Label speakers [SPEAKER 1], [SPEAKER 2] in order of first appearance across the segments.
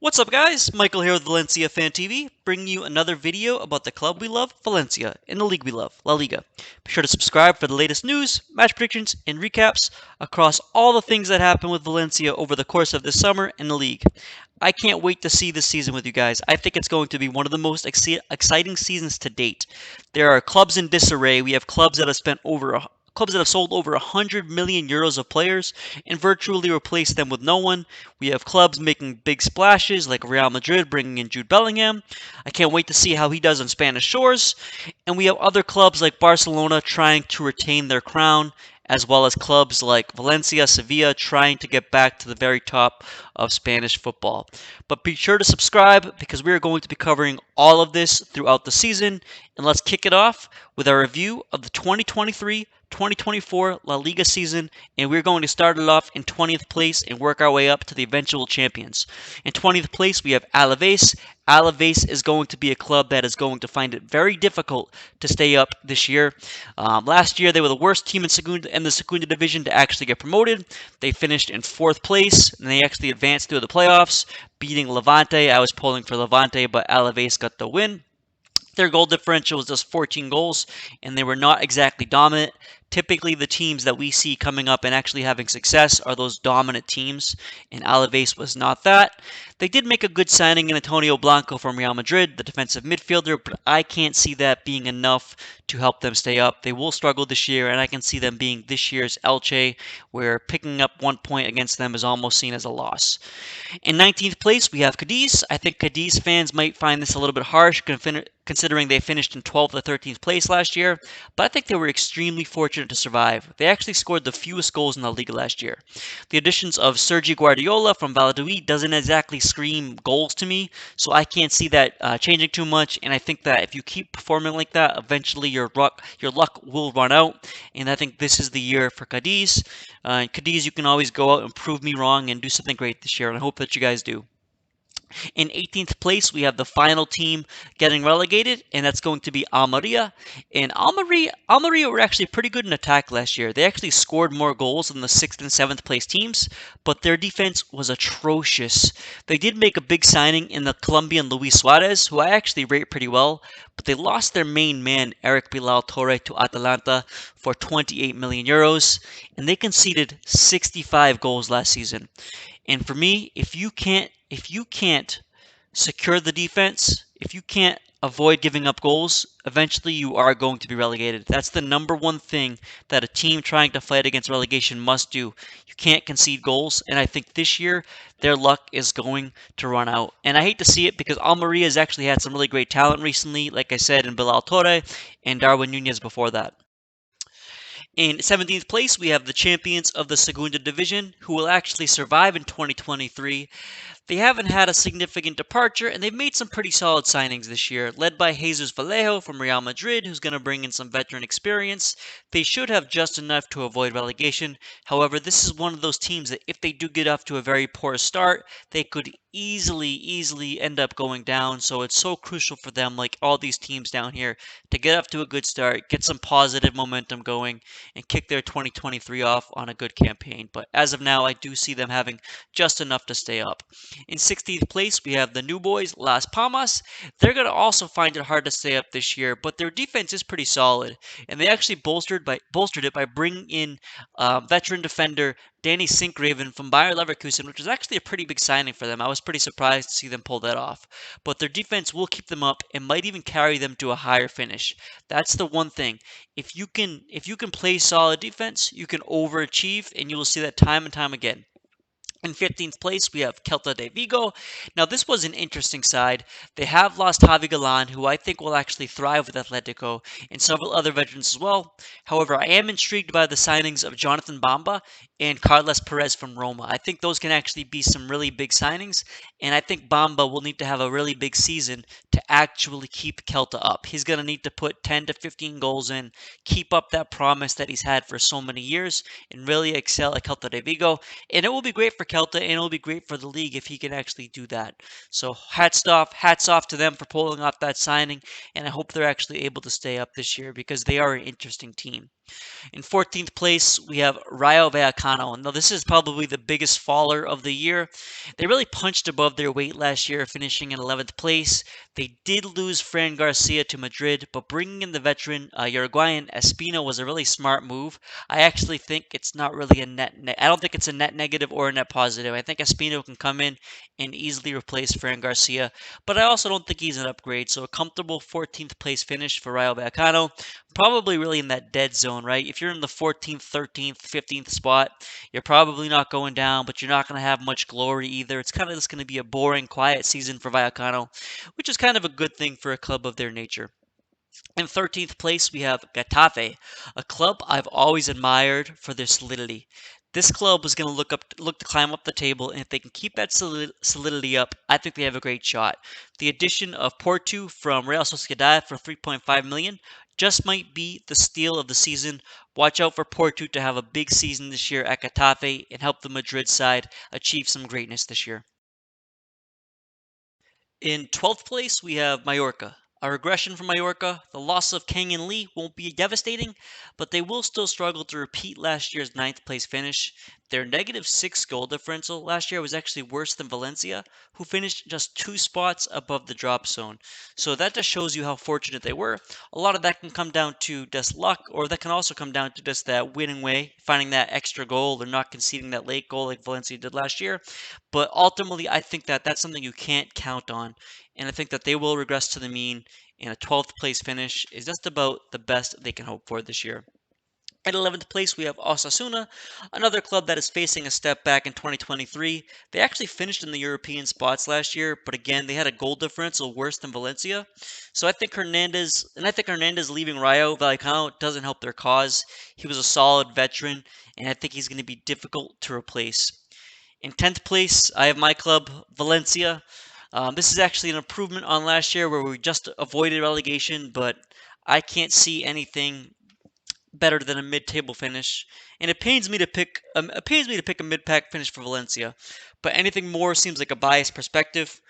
[SPEAKER 1] What's up, guys? Michael here with Valencia Fan TV, bringing you another video about the club we love, Valencia, and the league we love, La Liga. Be sure to subscribe for the latest news, match predictions, and recaps across all the things that happened with Valencia over the course of this summer in the league. I can't wait to see this season with you guys. I think it's going to be one of the most exciting seasons to date. There are clubs in disarray. We have clubs that have clubs that have sold over 100 million euros of players and virtually replaced them with no one. We have clubs making big splashes like Real Madrid bringing in Jude Bellingham. I can't wait to see how he does on Spanish shores. And we have other clubs like Barcelona trying to retain their crown, as well as clubs like Valencia, Sevilla trying to get back to the very top of Spanish football. But be sure to subscribe because we are going to be covering all of this throughout the season. And let's kick it off with our review of the 2023-2024 La Liga season, and we're going to start it off in 20th place and work our way up to the eventual champions. In 20th place, we have Alaves. Alaves is going to be a club that is going to find it very difficult to stay up this year. Last year, they were the worst team in the Segunda Division to actually get promoted. They finished in 4th place, and they actually advanced through the playoffs, beating Levante. I was polling for Levante, but Alaves got the win. Their goal differential was just 14 goals, and they were not exactly dominant. Typically, the teams that we see coming up and actually having success are those dominant teams, and Alaves was not that. They did make a good signing in Antonio Blanco from Real Madrid, the defensive midfielder, but I can't see that being enough to help them stay up. They will struggle this year, and I can see them being this year's Elche, where picking up 1 point against them is almost seen as a loss. In 19th place, we have Cadiz. I think Cadiz fans might find this a little bit harsh, considering they finished in 12th or 13th place last year, but I think they were extremely fortunate to survive. They actually scored the fewest goals in the league last year. The additions of Sergi Guardiola from Valladolid doesn't exactly scream goals to me, so I can't see that changing too much, and I think that if you keep performing like that, eventually your luck will run out, and I think this is the year for Cadiz. Cadiz, you can always go out and prove me wrong and do something great this year, and I hope that you guys do. In 18th place, we have the final team getting relegated, and that's going to be Almeria. And Almeria were actually pretty good in attack last year. They actually scored more goals than the 6th and 7th place teams, but their defense was atrocious. They did make a big signing in the Colombian Luis Suarez, who I actually rate pretty well, but they lost their main man, Eric Bilal Torre, to Atalanta for 28 million euros, and they conceded 65 goals last season. And for me, if you can't secure the defense, if you can't avoid giving up goals, eventually you are going to be relegated. That's the number one thing that a team trying to fight against relegation must do. You can't concede goals, and I think this year their luck is going to run out. And I hate to see it because Almeria has actually had some really great talent recently, like I said, in Bilal Torre and Darwin Nunez before that. In 17th place, we have the champions of the Segunda Division, who will actually survive in 2023. They haven't had a significant departure, and they've made some pretty solid signings this year, led by Jesus Vallejo from Real Madrid, who's going to bring in some veteran experience. They should have just enough to avoid relegation. However, this is one of those teams that if they do get off to a very poor start, they could easily end up going down. So it's so crucial for them, like all these teams down here, to get off to a good start, get some positive momentum going, and kick their 2023 off on a good campaign. But as of now, I do see them having just enough to stay up. In 16th place, we have the new boys, Las Palmas. They're going to also find it hard to stay up this year, but their defense is pretty solid, and they actually bolstered it by bringing in veteran defender Danny Sinkgraven from Bayer Leverkusen, which was actually a pretty big signing for them. I was pretty surprised to see them pull that off. But their defense will keep them up and might even carry them to a higher finish. That's the one thing. If you can play solid defense, you can overachieve, and you will see that time and time again. In 15th place, we have Celta de Vigo. Now, this was an interesting side. They have lost Javi Galan, who I think will actually thrive with Atletico, and several other veterans as well. However, I am intrigued by the signings of Jonathan Bamba and Carles Perez from Roma. I think those can actually be some really big signings, and I think Bamba will need to have a really big season to actually keep Celta up. He's going to need to put 10 to 15 goals in, keep up that promise that he's had for so many years, and really excel at Celta de Vigo. And it will be great for Celta, and it'll be great for the league if he can actually do that. So hats off to them for pulling off that signing, and I hope they're actually able to stay up this year because they are an interesting team. In 14th place, we have Rayo Vallecano. Now, this is probably the biggest faller of the year. They really punched above their weight last year, finishing in 11th place. They did lose Fran Garcia to Madrid, but bringing in the veteran Uruguayan Espino was a really smart move. I actually think it's not really a I don't think it's a net negative or a net positive. I think Espino can come in and easily replace Fran Garcia, but I also don't think he's an upgrade. So a comfortable 14th place finish for Rayo Vallecano, probably really in that dead zone, right? If you're in the 14th, 13th, 15th spot, you're probably not going down, but you're not going to have much glory either. It's kind of just going to be a boring, quiet season for Vallecano, which is kind of a good thing for a club of their nature. In 13th place, we have Getafe, a club I've always admired for their solidity. This club was going to look to climb up the table, and if they can keep that solidity up, I think they have a great shot. The addition of Porto from Real Sociedad for 3.5 million just might be the steal of the season. Watch out for Porto to have a big season this year at Getafe and help the Madrid side achieve some greatness this year. In 12th place, we have Mallorca. A regression from Mallorca. The loss of Kang and Lee won't be devastating, but they will still struggle to repeat last year's ninth place finish. Their -6 goal differential last year was actually worse than Valencia, who finished just 2 spots above the drop zone. So that just shows you how fortunate they were. A lot of that can come down to just luck, or that can also come down to just that winning way, finding that extra goal or not conceding that late goal like Valencia did last year. But ultimately, I think that that's something you can't count on. And I think that they will regress to the mean, and a 12th place finish is just about the best they can hope for this year. At 11th place, we have Osasuna, another club that is facing a step back in 2023. They actually finished in the European spots last year, but again, they had a goal differential worse than Valencia. So I think Hernandez leaving Rayo Vallecano doesn't help their cause. He was a solid veteran, and I think he's going to be difficult to replace. In 10th place, I have my club, Valencia. This is actually an improvement on last year where we just avoided relegation, but I can't see anything better than a mid-table finish. And it pains me to pick a mid-pack finish for Valencia, but anything more seems like a biased perspective.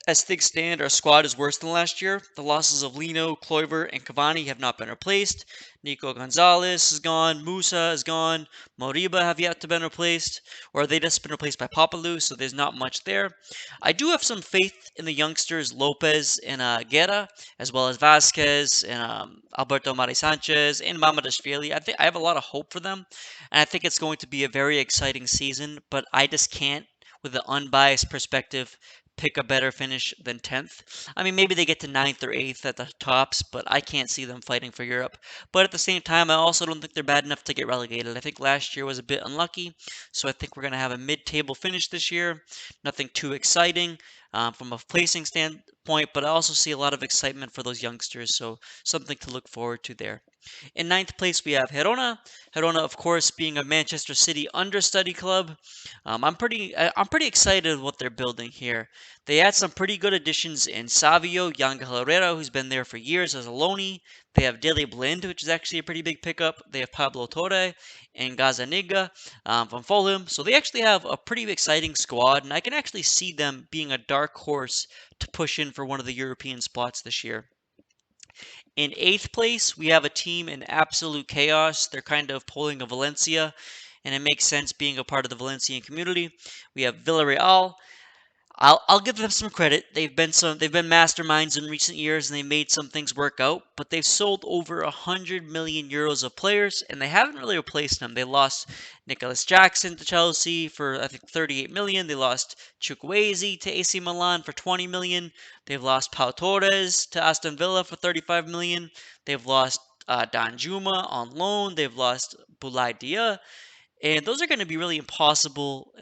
[SPEAKER 1] As things stand, our squad is worse than last year. The losses of Lino, Kluivert, and Cavani have not been replaced. Nico Gonzalez is gone. Musa is gone. Moriba have yet to been replaced, or they just been replaced by Papalu, so there's not much there. I do have some faith in the youngsters Lopez and Guerra, as well as Vasquez and Alberto Mari Sanchez and Mamadashvili. I think I have a lot of hope for them, and I think it's going to be a very exciting season. But I just can't, with an unbiased perspective, pick a better finish than 10th. I mean, maybe they get to ninth or 8th at the tops, but I can't see them fighting for Europe. But at the same time, I also don't think they're bad enough to get relegated. I think last year was a bit unlucky, so I think we're going to have a mid-table finish this year. Nothing too exciting from a placing standpoint, but I also see a lot of excitement for those youngsters, so something to look forward to there. In ninth place, we have Girona. Girona, of course, being a Manchester City understudy club. I'm pretty excited with what they're building here. They had some pretty good additions in Savio, Yangel Herrera, who's been there for years as a loanee. They have Dele Blind, which is actually a pretty big pickup. They have Pablo Torre and Gazaniga from Fulham. So they actually have a pretty exciting squad, and I can actually see them being a dark horse to push in for one of the European spots this year. In eighth place, we have a team in absolute chaos. They're kind of pulling a Valencia, and it makes sense being a part of the Valencian community. We have Villarreal. I'll give them some credit. They've been masterminds in recent years and they made some things work out, but they've sold over 100 million euros of players and they haven't really replaced them. They lost Nicholas Jackson to Chelsea for I think 38 million. They lost Chukwueze to AC Milan for 20 million. They've lost Pau Torres to Aston Villa for 35 million. They've lost Danjuma on loan. They've lost Boulaye Dia, and those are going to be really impossible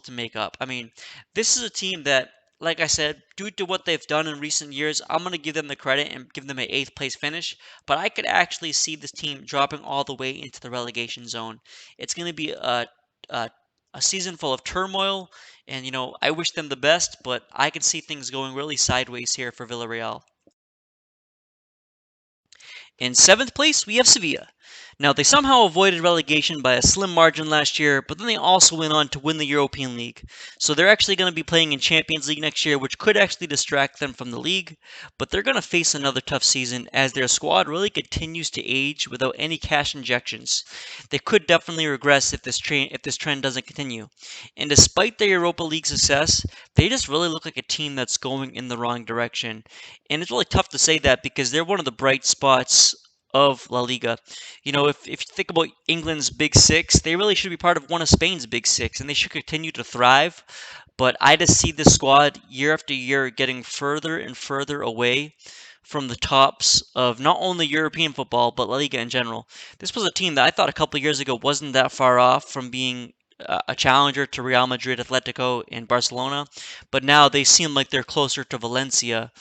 [SPEAKER 1] to make up. I mean, this is a team that, like I said, due to what they've done in recent years, I'm going to give them the credit and give them an eighth place finish. But I could actually see this team dropping all the way into the relegation zone. It's going to be a a season full of turmoil, and I wish them the best, but I can see things going really sideways here for Villarreal. In seventh place, we have Sevilla. Now, they somehow avoided relegation by a slim margin last year, but then they also went on to win the European League. So they're actually going to be playing in Champions League next year, which could actually distract them from the league. But they're going to face another tough season as their squad really continues to age without any cash injections. They could definitely regress if this trend doesn't continue. And despite their Europa League success, they just really look like a team that's going in the wrong direction. And it's really tough to say that because they're one of the bright spots of La Liga. If you think about England's Big Six, they really should be part of one of Spain's Big Six, and they should continue to thrive. But I just see this squad year after year getting further and further away from the tops of not only European football, but La Liga in general. This was a team that I thought a couple of years ago wasn't that far off from being a challenger to Real Madrid, Atletico, and Barcelona, but now they seem like they're closer to Valencia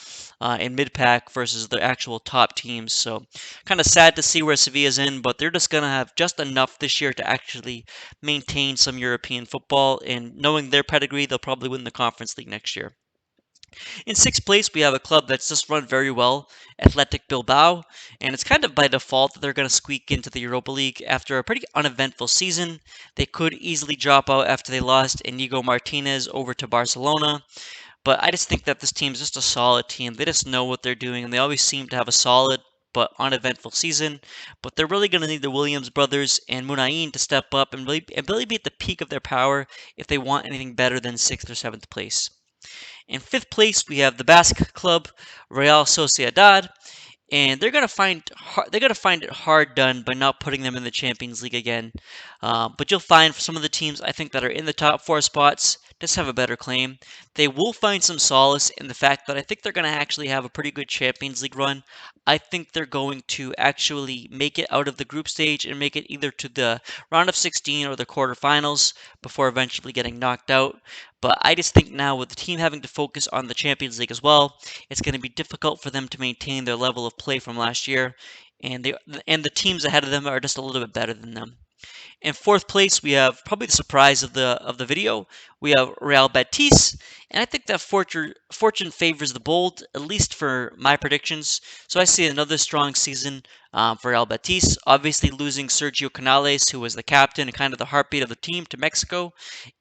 [SPEAKER 1] in mid-pack versus the actual top teams. So kind of sad to see where Sevilla's in, but they're just going to have just enough this year to actually maintain some European football, and knowing their pedigree, they'll probably win the Conference League next year. In sixth place, we have a club that's just run very well, Athletic Bilbao, and it's kind of by default that they're going to squeak into the Europa League after a pretty uneventful season. They could easily drop out after they lost Inigo Martinez over to Barcelona, but I just think that this team is just a solid team. They just know what they're doing, and they always seem to have a solid but uneventful season. But they're really going to need the Williams brothers and Munain to step up and really be at the peak of their power if they want anything better than sixth or seventh place. In fifth place, we have the Basque club, Real Sociedad, and they're gonna find it hard done by not putting them in the Champions League again. But you'll find for some of the teams I think that are in the top four spots just have a better claim. They will find some solace in the fact that I think they're going to actually have a pretty good Champions League run. I think they're going to actually make it out of the group stage and make it either to the round of 16 or the quarterfinals before eventually getting knocked out. But I just think now with the team having to focus on the Champions League as well, it's going to be difficult for them to maintain their level of play from last year, and the teams ahead of them are just a little bit better than them. In fourth place, we have probably the surprise of the video. We have Real Betis, and I think that fortune favors the bold, at least for my predictions. So I see another strong season for Real Betis. Obviously, losing Sergio Canales, who was the captain and kind of the heartbeat of the team, to Mexico,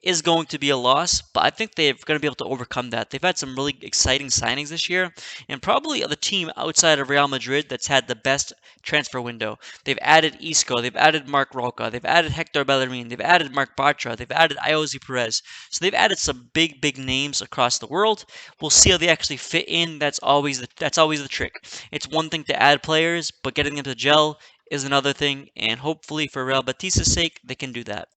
[SPEAKER 1] is going to be a loss. But I think they're going to be able to overcome that. They've had some really exciting signings this year, and probably the team outside of Real Madrid that's had the best transfer window. They've added Isco, they've added Marc Roca, they've added Hector Bellerin, they've added Marc Bartra, they've added Iosi Perez. So they've added some big names across the world. We'll see how they actually fit in. That's always the trick. It's one thing to add players, but getting them to gel is another thing. And hopefully, for Real Betis' sake, they can do that.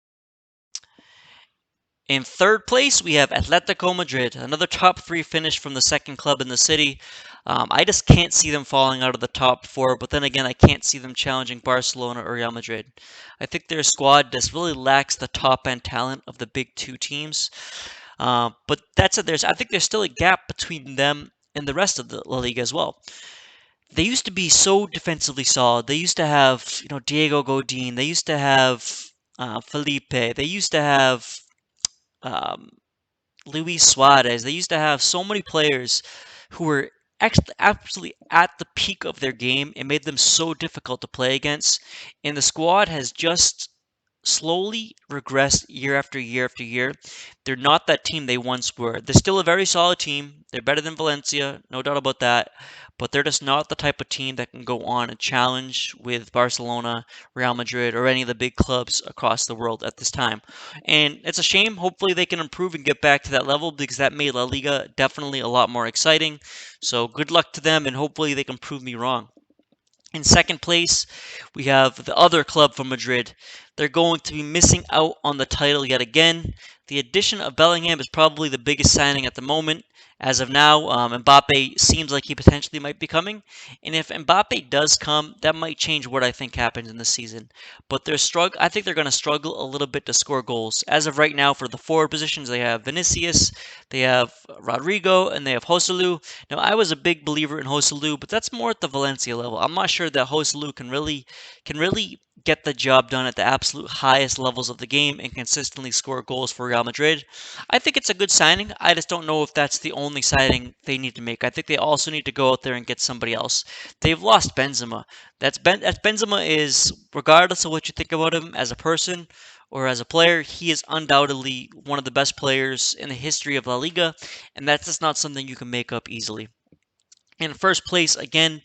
[SPEAKER 1] In third place, we have Atletico Madrid, another top three finish from the second club in the city. I just can't see them falling out of the top four, but then again, I can't see them challenging Barcelona or Real Madrid. I think their squad just really lacks the top end talent of the big two teams. But that's it. I think there's still a gap between them and the rest of the La Liga as well. They used to be so defensively solid. They used to have, Diego Godin. They used to have Felipe. They used to have um, Luis Suarez. They used to have so many players who were actually absolutely at the peak of their game and made them so difficult to play against. And the squad has just slowly regressed year after year after year. They're not that team they once were. They're still a very solid team. They're better than Valencia, no doubt about that. But they're just not the type of team that can go on and challenge with Barcelona, Real Madrid, or any of the big clubs across the world at this time. And it's a shame. Hopefully they can improve and get back to that level because that made La Liga definitely a lot more exciting. So good luck to them, and hopefully they can prove me wrong. In second place, we have the other club from Madrid. They're going to be missing out on the title yet again. The addition of Bellingham is probably the biggest signing at the moment. As of now, Mbappe seems like he potentially might be coming. And if Mbappe does come, that might change what I think happens in the season. But I think they're going to struggle a little bit to score goals. As of right now, for the forward positions, they have Vinicius, they have Rodrigo, and they have Joselu. Now, I was a big believer in Joselu, but that's more at the Valencia level. I'm not sure that Joselu can really get the job done at the absolute highest levels of the game and consistently score goals for Real Madrid. I think it's a good signing. I just don't know if that's the only signing they need to make. I think they also need to go out there and get somebody else. They've lost Benzema. That Benzema is, regardless of what you think about him as a person or as a player, he is undoubtedly one of the best players in the history of La Liga, and that's just not something you can make up easily. In first place, again,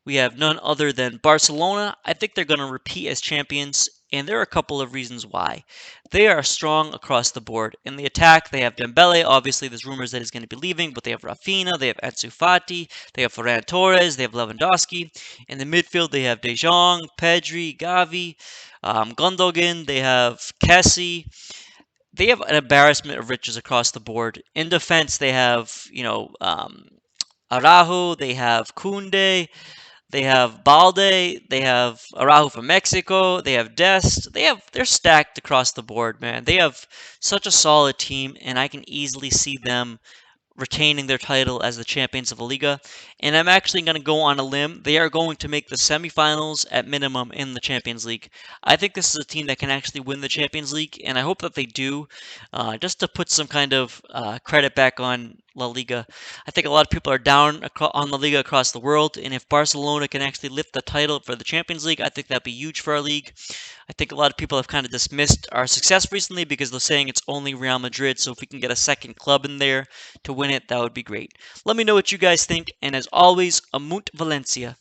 [SPEAKER 1] we have none other than Barcelona. I think they're going to repeat as champions, and there are a couple of reasons why. They are strong across the board. In the attack, they have Dembele. Obviously, there's rumors that he's going to be leaving, but they have Rafinha, they have Ansu Fati, they have Ferran Torres, they have Lewandowski. In the midfield, they have De Jong, Pedri, Gavi, Gundogan, they have Kessie. They have an embarrassment of riches across the board. In defense, they have, Araujo, they have Kunde, they have Balde, they have Araujo from Mexico, they have Dest. They're stacked across the board, man. They have such a solid team, and I can easily see them retaining their title as the champions of the Liga. And I'm actually going to go on a limb. They are going to make the semifinals at minimum in the Champions League. I think this is a team that can actually win the Champions League, and I hope that they do, just to put some kind of credit back on La Liga. I think a lot of people are down on La Liga across the world, and if Barcelona can actually lift the title for the Champions League, I think that'd be huge for our league. I think a lot of people have kind of dismissed our success recently because they're saying it's only Real Madrid, so if we can get a second club in there to win it, that would be great. Let me know what you guys think, and as always, Amunt Valencia.